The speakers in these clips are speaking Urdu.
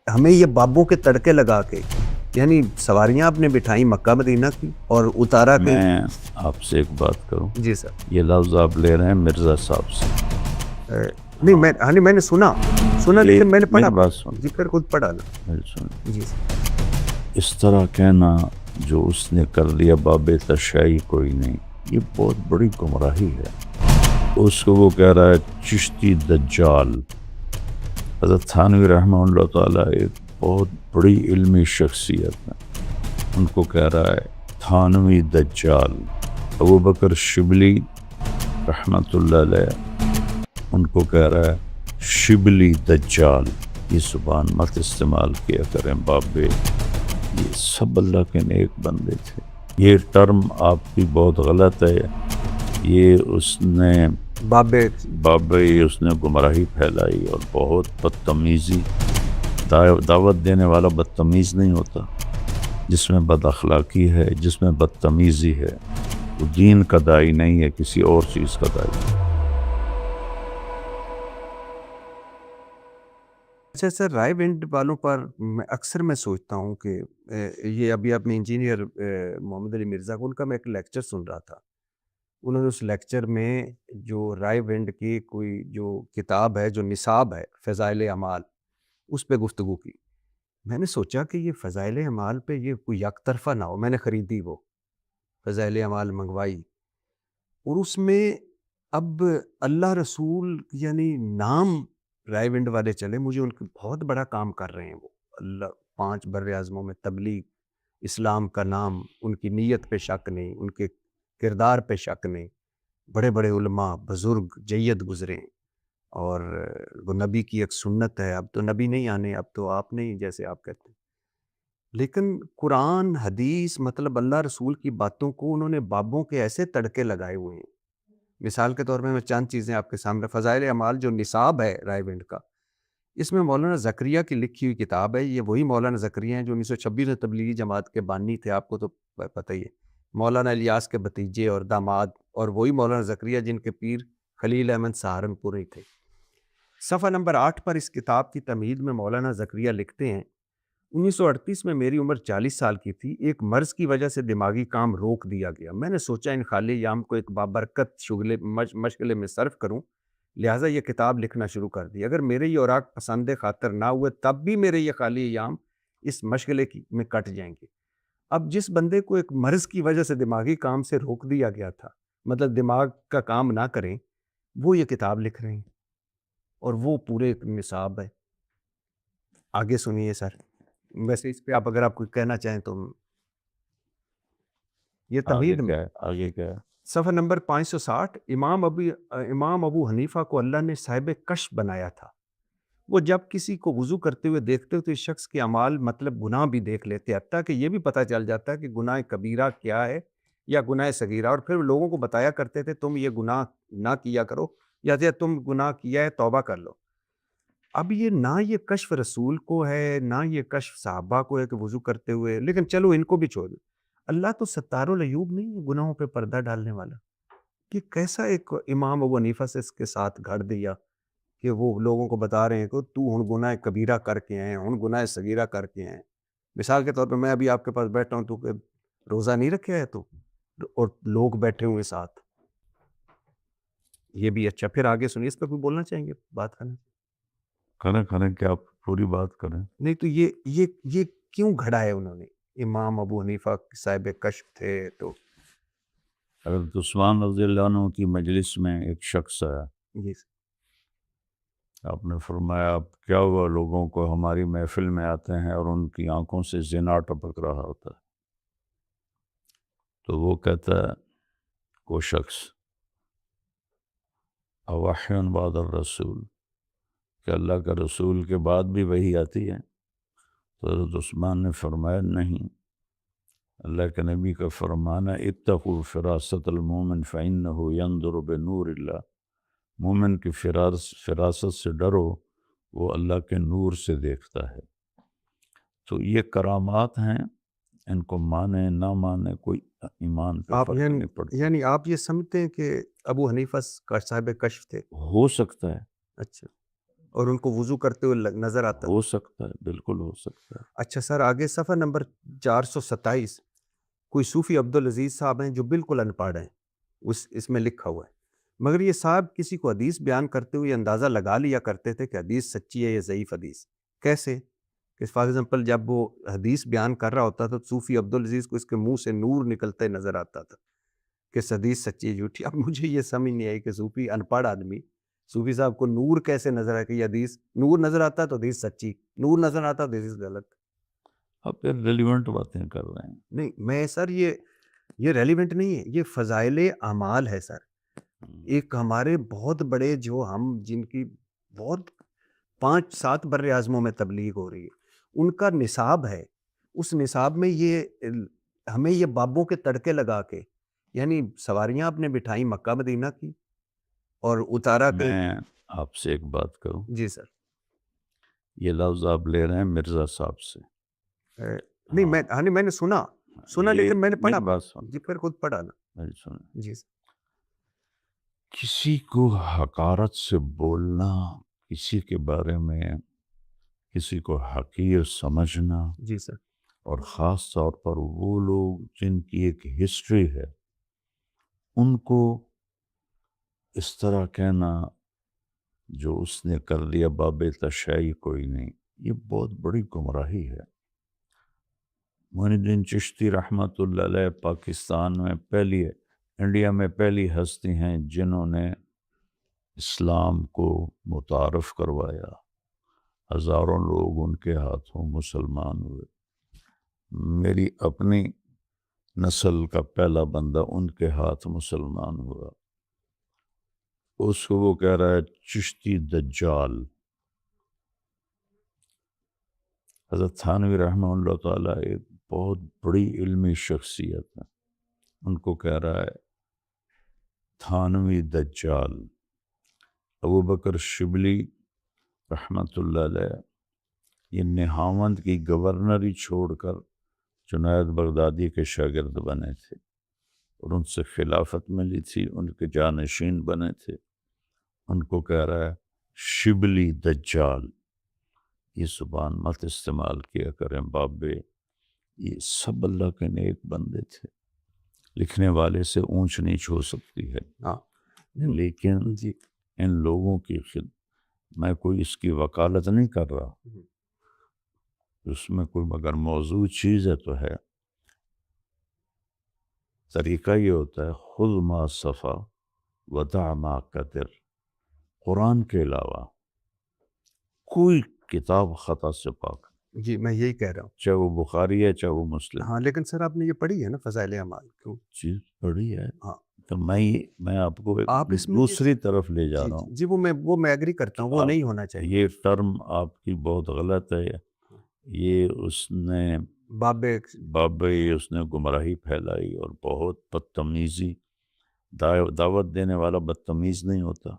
ہمیں یہ بابوں کے تڑکے لگا کے، یعنی سواریاں آپ نے بٹھائی مکہ مدینہ کی اور اتارا کہ میں آپ سے ایک بات کروں، جی سر یہ لفظ آپ لے رہے ہیں مرزا صاحب سے. نہیں میں ہاں نہیں میں نے سنا یہ لیکن میں نے پڑھا میری بات سن، جی پھر خود پڑھا نا میری سن. جی سر اس طرح کہنا جو اس نے کر لیا باب تشیع کوئی نہیں، یہ بہت بڑی گمراہی ہے. اس کو وہ کہہ رہا ہے چشتی دجال. حضرت تھانوی رحمہ اللہ تعالیٰ ایک بہت بڑی علمی شخصیت ہے، ان کو کہہ رہا ہے تھانوی دجال. ابو بکر شبلی رحمۃ اللہ علیہ ان کو کہہ رہا ہے شبلی دجال. یہ زبان مت استعمال کیا کریں بابے، یہ سب اللہ کے نیک بندے تھے. یہ ٹرم آپ کی بہت غلط ہے، یہ اس نے بابے بابے اس نے گمراہی پھیلائی اور بہت بدتمیزی. دعوت دینے والا بدتمیز نہیں ہوتا، جس میں بد اخلاقی ہے، جس میں بدتمیزی ہے، وہ دین کا داعی نہیں ہے، کسی اور چیز کا داعی ہے. اچھا سر رائے ونڈ والوں پر اکثر میں سوچتا ہوں کہ یہ ابھی اپنے انجینئر محمد علی مرزا کو ان کا میں ایک لیکچر سن رہا تھا. انہوں نے اس لیکچر میں جو رائے ونڈ کی کوئی جو کتاب ہے جو نصاب ہے فضائل اعمال اس پہ گفتگو کی. میں نے سوچا کہ یہ فضائل اعمال پہ یہ کوئی یک طرفہ نہ ہو. میں نے خریدی وہ فضائل اعمال منگوائی اور اس میں اب اللہ رسول یعنی نام رائے ونڈ والے چلے مجھے ان کے بہت بڑا کام کر رہے ہیں. وہ اللہ 5 بر اعظموں میں تبلیغ اسلام کا نام، ان کی نیت پہ شک نہیں، ان کے کردار پہ شک نہیں. بڑے بڑے علماء بزرگ جید گزرے ہیں اور وہ نبی کی ایک سنت ہے. اب تو نبی نہیں آنے، اب تو آپ نہیں جیسے آپ کہتے ہیں، لیکن قرآن حدیث مطلب اللہ رسول کی باتوں کو انہوں نے بابوں کے ایسے تڑکے لگائے ہوئے ہیں. مثال کے طور پہ میں چند چیزیں آپ کے سامنے فضائل اعمال جو نصاب ہے رائے ونڈ کا، اس میں مولانا زکریا کی لکھی ہوئی کتاب ہے. یہ وہی مولانا زکریا ہیں جو 1926 میں تبلیغی جماعت کے بانی تھے، آپ کو تو پتہ ہی ہے. مولانا الیاس کے بھتیجے اور داماد، اور وہی مولانا زکریا جن کے پیر خلیل احمد سہارنپوری تھے. صفحہ نمبر 8 پر اس کتاب کی تمہید میں مولانا زکریا لکھتے ہیں 1938 میں میری عمر 40 سال کی تھی. ایک مرض کی وجہ سے دماغی کام روک دیا گیا. میں نے سوچا ان خالی ایام کو ایک بابرکت شغلے مشغلے میں صرف کروں، لہٰذا یہ کتاب لکھنا شروع کر دی. اگر میرے یہ اوراق پسند خاطر نہ ہوئے تب بھی میرے یہ خالی ایام اس مشغلے میں کٹ جائیں گے. اب جس بندے کو ایک مرض کی وجہ سے دماغی کام سے روک دیا گیا تھا، مطلب دماغ کا کام نہ کریں، وہ یہ کتاب لکھ رہے ہیں اور وہ پورے ایک نصاب ہے. آگے سنیے سر. ویسے اس پہ اگر آپ کوئی کہنا چاہیں تو یہ آگے تمہید میں کیا ہے؟ آگے کیا ہے؟ صفحہ نمبر 560 امام ابو حنیفہ کو اللہ نے صاحب کشف بنایا تھا. وہ جب کسی کو وضو کرتے ہوئے دیکھتے تو اس شخص کے اعمال مطلب گناہ بھی دیکھ لیتے، حتیٰ کہ یہ بھی پتہ چل جاتا ہے کہ گناہ کبیرہ کیا ہے یا گناہ صغیرہ، اور پھر لوگوں کو بتایا کرتے تھے تم یہ گناہ نہ کیا کرو یا تم گناہ کیا ہے توبہ کر لو. اب یہ نہ یہ کشف رسول کو ہے نہ یہ کشف صحابہ کو ہے کہ وضو کرتے ہوئے، لیکن چلو ان کو بھی چھوڑ دو. اللہ تو ستار العیوب نہیں ہے گناہوں پہ پردہ ڈالنے والا. کہ کیسا ایک امام ابو حنیفہ سے اس کے ساتھ گھڑ دیا کہ وہ لوگوں کو بتا رہے ہیں کہ تو ہن گناہ کبیرہ کر کے آئے، ہن گناہ صغیرہ کر کے آئے. مثال کے طور پہ میں ابھی آپ کے پاس بیٹھا ہوں تو کہ روزہ نہیں رکھا ہے تو، اور لوگ بیٹھے ہوئے ساتھ. یہ بھی اچھا. پھر آگے سنیے، اس پہ کوئی بولنا چاہیں گے بات کرنا؟ کریں کہ آپ پوری بات کریں. نہیں تو یہ کیوں گھڑا ہے انہوں نے؟ امام ابو حنیفہ صاحب کشف تھے تو حضرت عثمان رضی اللہ عنہ کی مجلس میں ایک شخص آیا. جی آپ نے فرمایا اب کیا ہوا لوگوں کو ہماری محفل میں آتے ہیں اور ان کی آنکھوں سے زنا ٹپک رہا ہوتا ہے. تو وہ کہتا ہے وہ شخص اوحی بعد الرسول، کہ اللہ کا رسول کے بعد بھی وہی آتی ہے؟ تو حضرت عثمان نے فرمایا نہیں، اللہ کے نبی کا فرمانا اتقوا فراست المومن فإنہ ينظر بنور اللہ. مومن کی فراست سے ڈرو، وہ اللہ کے نور سے دیکھتا ہے. تو یہ کرامات ہیں، ان کو مانے نہ مانے کوئی ایمان پہ آپ فرق نہیں پڑتا. یعنی آپ یہ سمجھتے ہیں کہ ابو حنیفہ کا صاحب کشف تھے؟ ہو سکتا ہے، اچھا. اور ان کو وضو کرتے ہوئے نظر آتا تھا؟ ہو سکتا ہے، بالکل ہو سکتا ہے۔ اچھا سر، آگے صفحہ نمبر 427 کوئی صوفی عبدالعزیز صاحب ہیں جو بالکل ان پڑھ ہیں، اس میں لکھا ہوا ہے، مگر یہ صاحب کسی کو حدیث بیان کرتے ہوئے اندازہ لگا لیا کرتے تھے کہ حدیث سچی ہے یا ضعیف حدیث۔ کیسے کہ فار ایگزامپل جب وہ حدیث بیان کر رہا ہوتا تھا تو صوفی عبدالعزیز کو اس کے منہ سے نور نکلتے نظر آتا تھا کہ حدیث سچی ہے جھوٹی۔ اب مجھے یہ سمجھ نہیں آئی کہ صوفی ان پڑھ آدمی، صوفی صاحب کو نور کیسے نظر آئے کہ یہ حدیث نور نظر آتا تو حدیث سچی، نور نظر آتا تو حدیث غلط۔ آپ پھر ریلیونٹ باتیں کر رہے ہیں۔ نہیں میں سر یہ ریلیونٹ نہیں ہے، یہ فضائل اعمال ہے سر۔ ایک ہمارے بہت بڑے جو ہم جن کی بہت 5-7 بر اعظموں میں تبلیغ ہو رہی ہے، ان کا نصاب ہے، اس نصاب میں یہ ہمیں یہ بابوں کے تڑکے لگا کے، یعنی سواریاں آپ نے بٹھائی مکہ مدینہ کی اور اتارا کہ میں آپ سے ایک بات کروں، جی سر۔ یہ لفظ آپ لے رہے ہیں مرزا صاحب سے۔ نہیں میں نے سنا لیکن میں نے پڑھا، میری بات سن، جی پھر خود پڑھا نا میری سنیں۔ جی سر۔ کسی کو حقارت سے بولنا، کسی کے بارے میں کسی کو حقیر سمجھنا، جی سر۔ اور خاص طور پر وہ لوگ جن کی ایک ہسٹری ہے، ان کو اس طرح کہنا جو اس نے کر لیا باب تشیع کوئی نہیں، یہ بہت بڑی گمراہی ہے۔ معین الدین چشتی رحمۃ اللہ علیہ پاکستان میں انڈیا میں پہلی ہستی ہیں جنہوں نے اسلام کو متعارف کروایا، ہزاروں لوگ ان کے ہاتھوں مسلمان ہوئے۔ میری اپنی نسل کا پہلا بندہ ان کے ہاتھ مسلمان ہوا، اس کو وہ کہہ رہا ہے چشتی دجال۔ حضرت تھانوی رحمہ اللہ تعالیٰ ایک بہت بڑی علمی شخصیت ہے، ان کو کہہ رہا ہے تھانوی دجال۔ ابو بکر شبلی رحمۃ اللہ علیہ یہ نہاوند کی گورنری چھوڑ کر جنید بغدادی کے شاگرد بنے تھے اور ان سے خلافت ملی تھی، ان کے جانشین بنے تھے۔ ان کو کہہ رہا ہے شبلی دجال۔ یہ زبان مت استعمال کیا کریں بابے، یہ سب اللہ کے نیک بندے تھے، لکھنے والے سے اونچ نیچ ہو سکتی ہے، لیکن جی ان لوگوں کی میں کوئی اس کی وکالت نہیں کر رہا، اس میں کوئی مگر موضوع چیز ہے تو ہے۔ طریقہ یہ ہوتا ہے خذ ما صفا ودع ما قدر۔ قرآن کے علاوہ کوئی کتاب خطا سے پاک، جی میں یہی کہہ رہا ہوں۔ چاہے وہ بخاری ہے چاہے وہ مسلم۔ ہاں لیکن سر آپ نے یہ پڑھی ہے نا فضائل اعمال، کیوں؟ چیز پڑھی ہے، ہاں تو میں آپ کو ایک آپ اس میں دوسری طرف لے جا رہا ہوں۔ جی وہ میں ایگری کرتا ہوں، وہ نہیں ہونا چاہیے۔ یہ ٹرم آپ کی بہت غلط ہے، یہ اس نے بابے اس نے گمراہی پھیلائی اور بہت بدتمیزی۔ دعوت دینے والا بدتمیز نہیں ہوتا،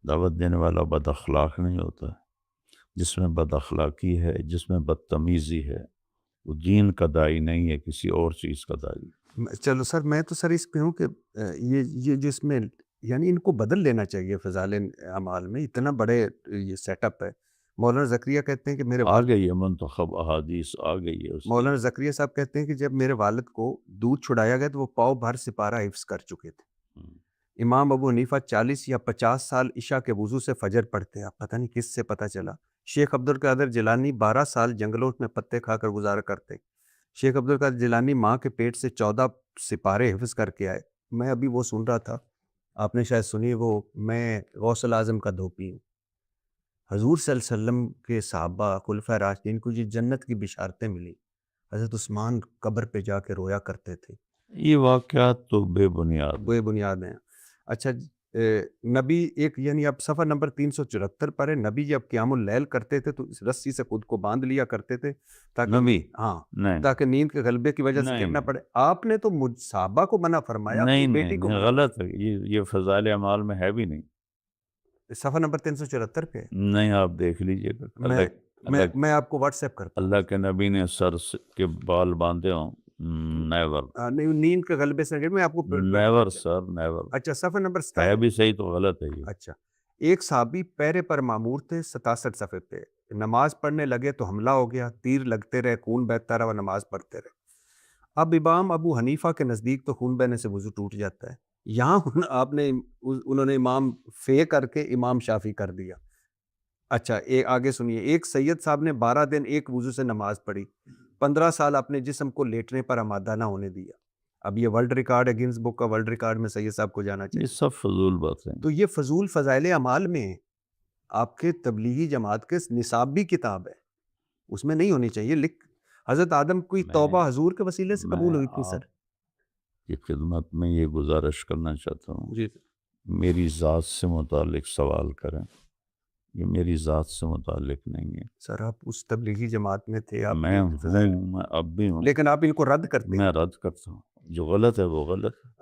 دعوت دینے والا بد اخلاق نہیں ہوتا۔ جس میں بد اخلاقی ہے، جس میں بدتمیزی ہے، وہ دین کا داعی نہیں ہے، کسی اور چیز کا داعی۔ چلو سر، میں تو سر اس پہ ہوں کہ یہ جس میں یعنی ان کو بدل لینا چاہیے فضائل اعمال میں، اتنا بڑے یہ سیٹ اپ ہے۔ مولانا زکریا کہتے ہیں کہ میرے آ گئی ہے منتخب احادیث آ گئی ہے۔ مولانا زکریا صاحب کہتے ہیں کہ جب میرے والد کو دودھ چھڑایا گیا تو وہ پاؤ بھر سپارہ حفظ کر چکے تھے۔ امام ابو حنیفہ 40 یا 50 سال عشاء کے وضو سے فجر پڑھتے ہیں، آپ پتہ نہیں کس سے پتہ چلا۔ شیخ عبدالقادر جیلانی 12 سال جنگلوں میں پتے کھا کر گزارا کرتے۔ شیخ عبدالقادر جیلانی ماں کے پیٹ سے 14 سپارے حفظ کر کے آئے۔ میں ابھی وہ سن رہا تھا، آپ نے شاید سنی، وہ میں غوث الاعظم کا دھوپی ہوں۔ حضور صلی اللہ علیہ وسلم کے صحابہ خلفائے راشدین کو یہ جنت کی بشارتیں ملی، حضرت عثمان قبر پہ جا کے رویا کرتے تھے۔ یہ واقعات تو بے بنیاد ہیں۔ اچھا نبی ایک یعنی اب صفحہ نمبر 374 پر ہے، نبی جب قیام اللیل کرتے تھے تو اس رسی سے خود کو باندھ لیا کرتے تھے تاکہ نبی ہاں تاکہ نیند کے غلبے کی وجہ سے گرنا پڑے۔ آپ نے تو صحابہ کو منع فرمایا، نہیں بیٹی کو غلط ہے، یہ فضائل اعمال میں ہے بھی نہیں۔ صفحہ نمبر 374 پہ نہیں، آپ دیکھ لیجئے گا۔ میں آپ کو واٹس ایپ کرتا ہوں۔ اللہ کے نبی نے سر کے بال باندھے ہوں، نیور، نیند کے غلبے سے میں آپ کو نیور سر، نیور۔ اچھا صفحہ نمبر ہے بھی صحیح تو غلط ہے یہ۔ اچھا ایک صحابی پیرے پر معمور تھے 67 صفحے پہ، نماز پڑھنے لگے تو حملہ ہو گیا، تیر لگتے رہے، خون بہتا رہا، وہ نماز پڑھتے رہے۔ اب امام ابو حنیفہ کے نزدیک تو خون بہنے سے وضو ٹوٹ جاتا ہے، یہاں انہوں نے امام فے کر کے امام شافی کر دیا۔ اچھا آگے سنیے، ایک سید صاحب نے 12 دن ایک وضو سے نماز پڑھی، 15 سال اپنے جسم کو لیٹنے پر آمادہ نہ ہونے دیا۔ اب یہ ورلڈ ریکارڈ ہے، گنز بک کا ورلڈ ریکارڈ میں سید صاحب کو جانا یہ چاہیے۔ سب فضول باتیں۔ تو یہ فضول فضائل اعمال میں ہے، آپ کے تبلیغی جماعت کے نصاب بھی کتاب ہے، اس میں نہیں ہونی چاہیے۔ حضرت آدم کی توبہ حضور کے وسیلے سے قبول ہوئی تھی سر۔ کی خدمت میں یہ گزارش کرنا چاہتا ہوں، جی میری ذات سے متعلق سوال کریں، یہ میری ذات سے متعلق نہیں ہے۔ سر آپ اس تبلیغی جماعت میں تھے، آپ میں ہوں، میں اب بھی ہوں، لیکن آپ ان کو رد کرتے ہیں۔ میں رد کرتا ہوں، جو غلط ہے وہ غلط ہے۔